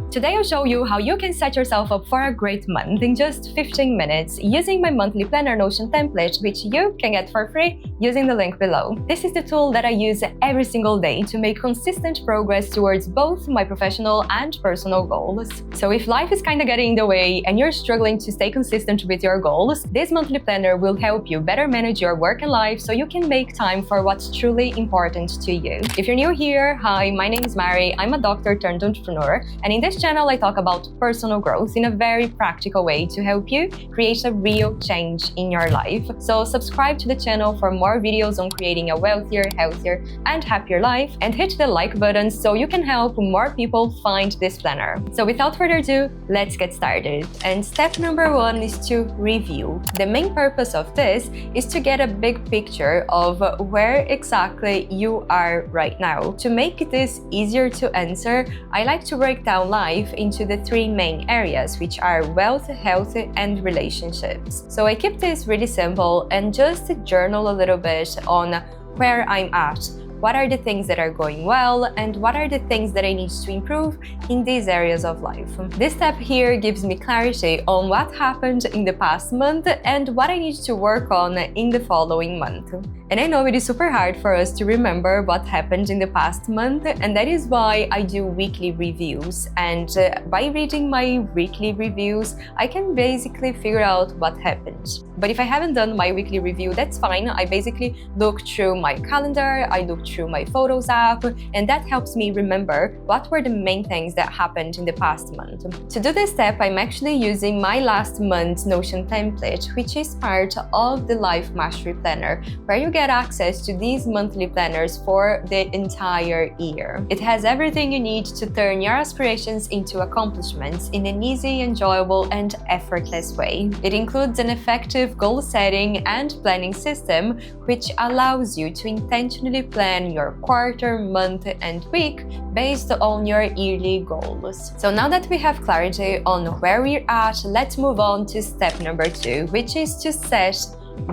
Today I'll show you how you can set yourself up for a great month in just 15 minutes using my monthly planner Notion template, which you can get for free using the link below. This is the tool that I use every single day to make consistent progress towards both my professional and personal goals. So if life is kind of getting in the way and you're struggling to stay consistent with your goals, this monthly planner will help you better manage your work and life so you can make time for what's truly important to you. If you're new here, hi, my name is Mary. I'm a doctor turned entrepreneur, and in this channel I talk about personal growth in a very practical way to help you create a real change in your life. So subscribe to the channel for more videos on creating a wealthier, healthier and happier life, and hit the like button so you can help more people find this planner. So without further ado, let's get started. And step number 1 is to review. The main purpose of this is to get a big picture of where exactly you are right now. To make this easier to answer, I like to break down life into the 3 main areas, which are wealth, health and relationships. So I keep this really simple and just journal a little bit on where I'm at. What are the things that are going well and what are the things that I need to improve in these areas of life? This step here gives me clarity on what happened in the past month and what I need to work on in the following month. And I know it is super hard for us to remember what happened in the past month, and that is why I do weekly reviews. And by reading my weekly reviews, I can basically figure out what happened. But if I haven't done my weekly review, that's fine. I basically look through my calendar, I look through my Photos app, and that helps me remember what were the main things that happened in the past month. To do this step, I'm actually using my last month's Notion template, which is part of the Life Mastery Planner, where you get access to these monthly planners for the entire year. It has everything you need to turn your aspirations into accomplishments in an easy, enjoyable, and effortless way. It includes an effective goal setting and planning system, which allows you to intentionally plan your quarter, month, and week based on your yearly goals. So now that we have clarity on where we're at, let's move on to step number 2, which is to set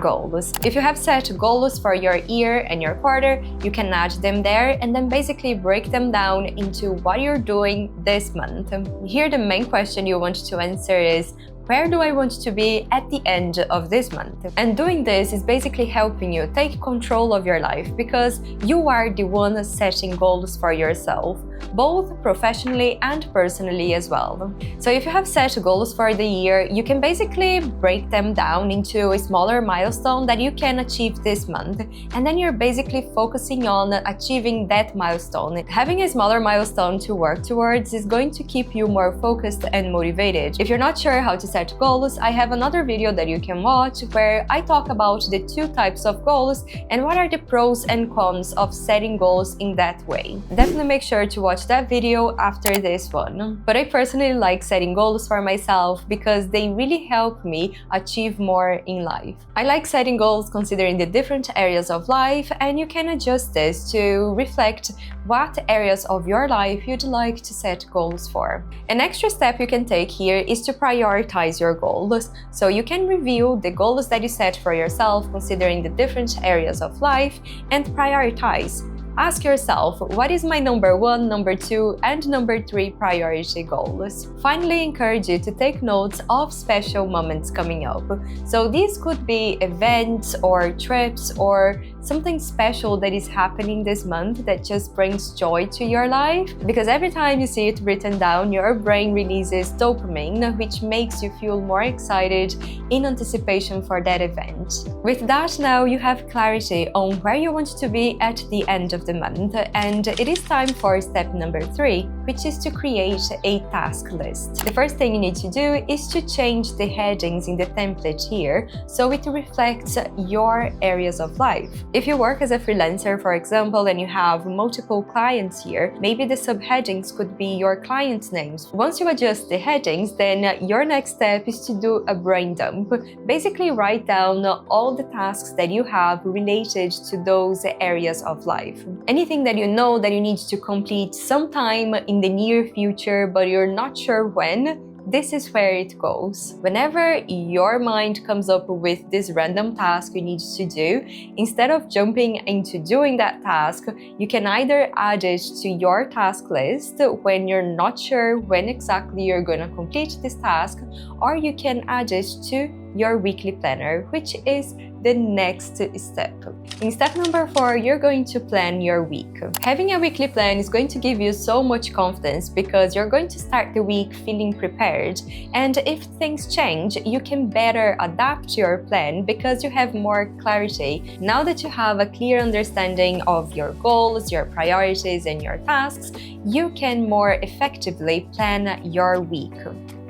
goals. If you have set goals for your year and your quarter, you can add them there and then basically break them down into what you're doing this month. Here the main question you want to answer is, where do I want to be at the end of this month? And doing this is basically helping you take control of your life, because you are the one setting goals for yourself, both professionally and personally as well. So if you have set goals for the year, you can basically break them down into a smaller milestone that you can achieve this month, and then you're basically focusing on achieving that milestone. Having a smaller milestone to work towards is going to keep you more focused and motivated. If you're not sure how to set goals, I have another video that you can watch where I talk about the 2 types of goals and what are the pros and cons of setting goals in that way. Definitely make sure to watch that video after this one. But I personally like setting goals for myself because they really help me achieve more in life. I like setting goals considering the different areas of life, and you can adjust this to reflect what areas of your life you'd like to set goals for. An extra step you can take here is to prioritize your goals. So you can review the goals that you set for yourself considering the different areas of life and prioritize. Ask yourself, what is my number 1, number 2, and number 3 priority goals? Finally, encourage you to take notes of special moments coming up. So these could be events or trips or something special that is happening this month that just brings joy to your life. Because every time you see it written down, your brain releases dopamine, which makes you feel more excited in anticipation for that event. With that, now you have clarity on where you want to be at the end of the month, and it is time for step number 3, which is to create a task list. The first thing you need to do is to change the headings in the template here so it reflects your areas of life. If you work as a freelancer, for example, and you have multiple clients here, maybe the subheadings could be your clients' names. Once you adjust the headings, then your next step is to do a brain dump. Basically write down all the tasks that you have related to those areas of life. Anything that you know that you need to complete sometime in the near future, but you're not sure when, this is where it goes. Whenever your mind comes up with this random task you need to do, instead of jumping into doing that task, you can either add it to your task list when you're not sure when exactly you're going to complete this task, or you can add it to your weekly planner, which is the next step. In step number 4, you're going to plan your week. Having a weekly plan is going to give you so much confidence because you're going to start the week feeling prepared, and if things change, you can better adapt your plan because you have more clarity. Now that you have a clear understanding of your goals, your priorities, and your tasks, you can more effectively plan your week.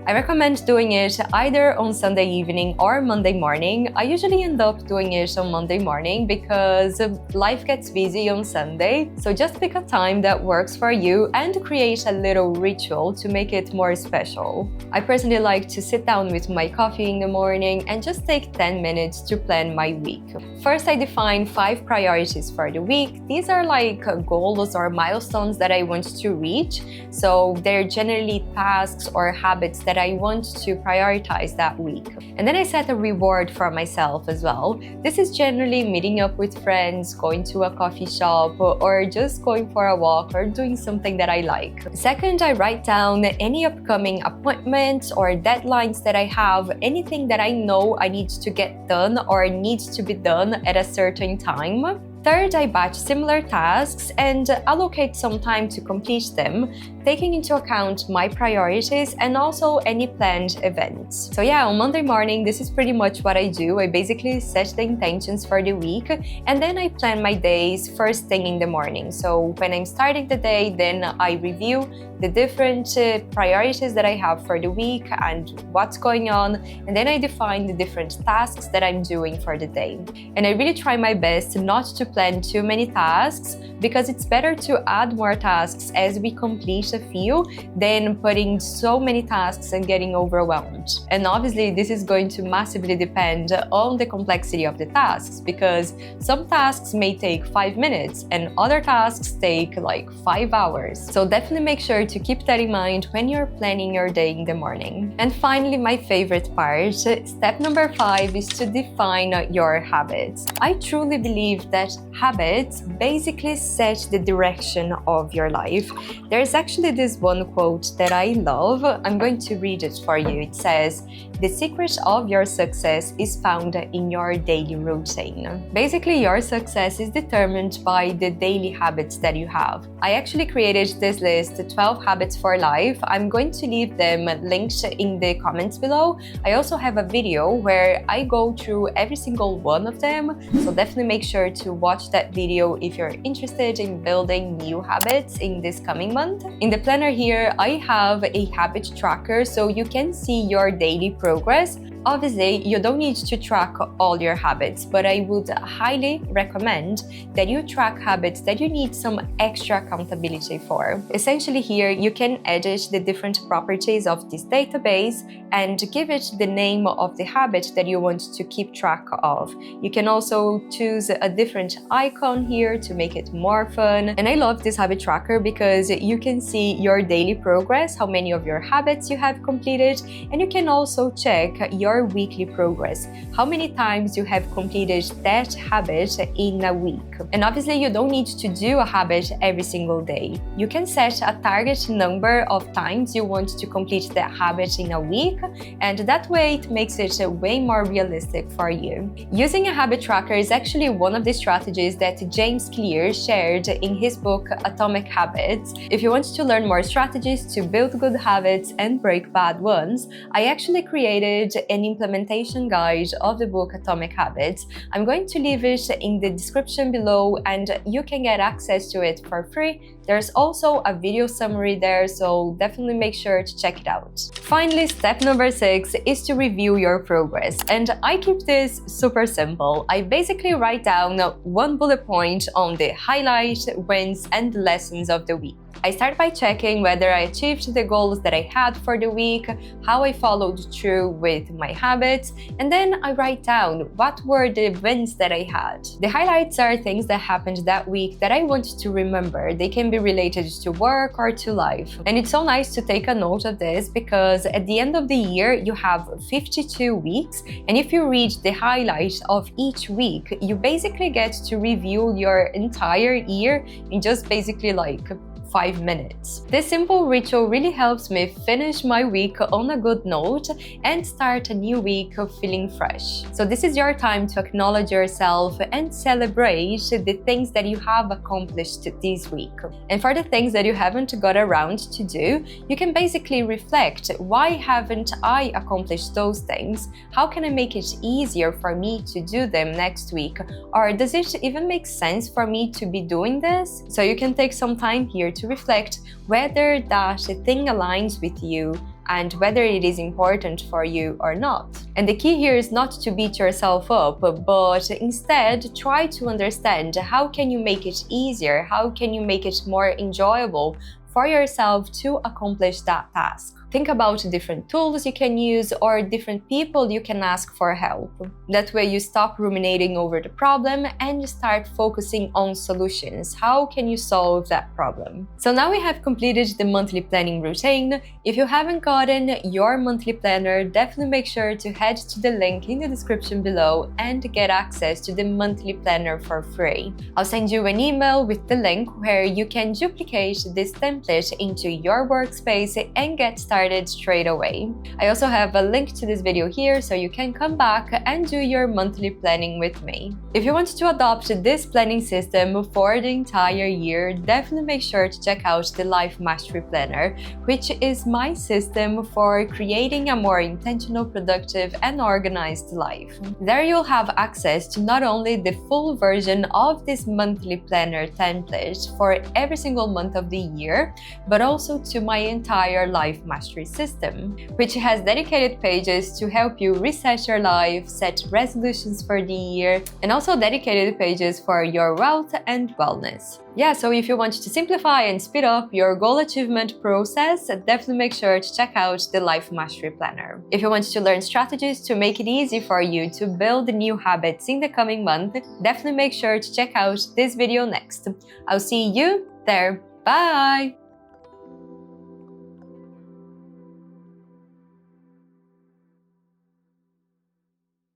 I recommend doing it either on Sunday evening or Monday morning. I usually end up doing it on Monday morning because life gets busy on Sunday. So just pick a time that works for you and create a little ritual to make it more special. I personally like to sit down with my coffee in the morning and just take 10 minutes to plan my week. First, I define 5 priorities for the week. These are like goals or milestones that I want to reach. So they're generally tasks or habits that I want to prioritize that week. And then I set a reward for myself as well. This is generally meeting up with friends, going to a coffee shop, or just going for a walk or doing something that I like. Second, I write down any upcoming appointments or deadlines that I have, anything that I know I need to get done or needs to be done at a certain time. Third, I batch similar tasks and allocate some time to complete them, taking into account my priorities and also any planned events. So yeah, on Monday morning, this is pretty much what I do. I basically set the intentions for the week and then I plan my days first thing in the morning. So when I'm starting the day, then I review the different priorities that I have for the week and what's going on, and then I define the different tasks that I'm doing for the day. And I really try my best not to plan too many tasks because it's better to add more tasks as we complete a few than putting so many tasks and getting overwhelmed. And obviously this is going to massively depend on the complexity of the tasks because some tasks may take 5 minutes and other tasks take like 5 hours. So definitely make sure to keep that in mind when you're planning your day in the morning. And finally, my favorite part, step number 5 is to define your habits. I truly believe that habits basically set the direction of your life. There's actually this one quote that I love. I'm going to read it for you. It says, "The secret of your success is found in your daily routine." Basically, your success is determined by the daily habits that you have. I actually created this list, 12 habits for life. I'm going to leave them linked in the comments below. I also have a video where I go through every single one of them, so definitely make sure to watch that video if you're interested in building new habits in this coming month. In the planner here, I have a habit tracker so you can see your daily progress. Obviously, you don't need to track all your habits, but I would highly recommend that you track habits that you need some extra accountability for. Essentially here, you can edit the different properties of this database and give it the name of the habit that you want to keep track of. You can also choose a different icon here to make it more fun. And I love this habit tracker because you can see your daily progress, how many of your habits you have completed, and you can also check your weekly progress, how many times you have completed that habit in a week. And obviously you don't need to do a habit every single day. You can set a target number of times you want to complete that habit in a week, and that way it makes it way more realistic for you. Using a habit tracker is actually one of the strategies that James Clear shared in his book Atomic Habits. If you want to learn more strategies to build good habits and break bad ones, I actually created an implementation guide of the book Atomic Habits. I'm going to leave it in the description below and you can get access to it for free. There's also a video summary there, so definitely make sure to check it out. Finally, step number 6 is to review your progress. And I keep this super simple. I basically write down one bullet point on the highlight, wins, and lessons of the week. I start by checking whether I achieved the goals that I had for the week, how I followed through with my habits, and then I write down what were the wins that I had. The highlights are things that happened that week that I want to remember. They can be related to work or to life. And it's so nice to take a note of this because at the end of the year, you have 52 weeks, and if you read the highlights of each week, you basically get to review your entire year in just basically like 5 minutes. This simple ritual really helps me finish my week on a good note and start a new week feeling fresh. So this is your time to acknowledge yourself and celebrate the things that you have accomplished this week. And for the things that you haven't got around to do, you can basically reflect, why haven't I accomplished those things? How can I make it easier for me to do them next week? Or does it even make sense for me to be doing this? So you can take some time here to reflect whether that thing aligns with you and whether it is important for you or not. And the key here is not to beat yourself up, but instead try to understand, how can you make it easier? How can you make it more enjoyable for yourself to accomplish that task? Think about different tools you can use or different people you can ask for help. That way you stop ruminating over the problem and you start focusing on solutions. How can you solve that problem? So now we have completed the monthly planning routine. If you haven't gotten your monthly planner, definitely make sure to head to the link in the description below and get access to the monthly planner for free. I'll send you an email with the link where you can duplicate this template into your workspace and get started straight away. I also have a link to this video here so you can come back and do your monthly planning with me. If you want to adopt this planning system for the entire year, definitely make sure to check out the Life Mastery Planner, which is my system for creating a more intentional, productive, and organized life. There you'll have access to not only the full version of this monthly planner template for every single month of the year, but also to my entire Life Mastery system, which has dedicated pages to help you reset your life, set resolutions for the year, and also dedicated pages for your wealth and wellness. Yeah, so if you want to simplify and speed up your goal achievement process, definitely make sure to check out the Life Mastery Planner. If you want to learn strategies to make it easy for you to build new habits in the coming month, definitely make sure to check out this video next. I'll see you there. Bye!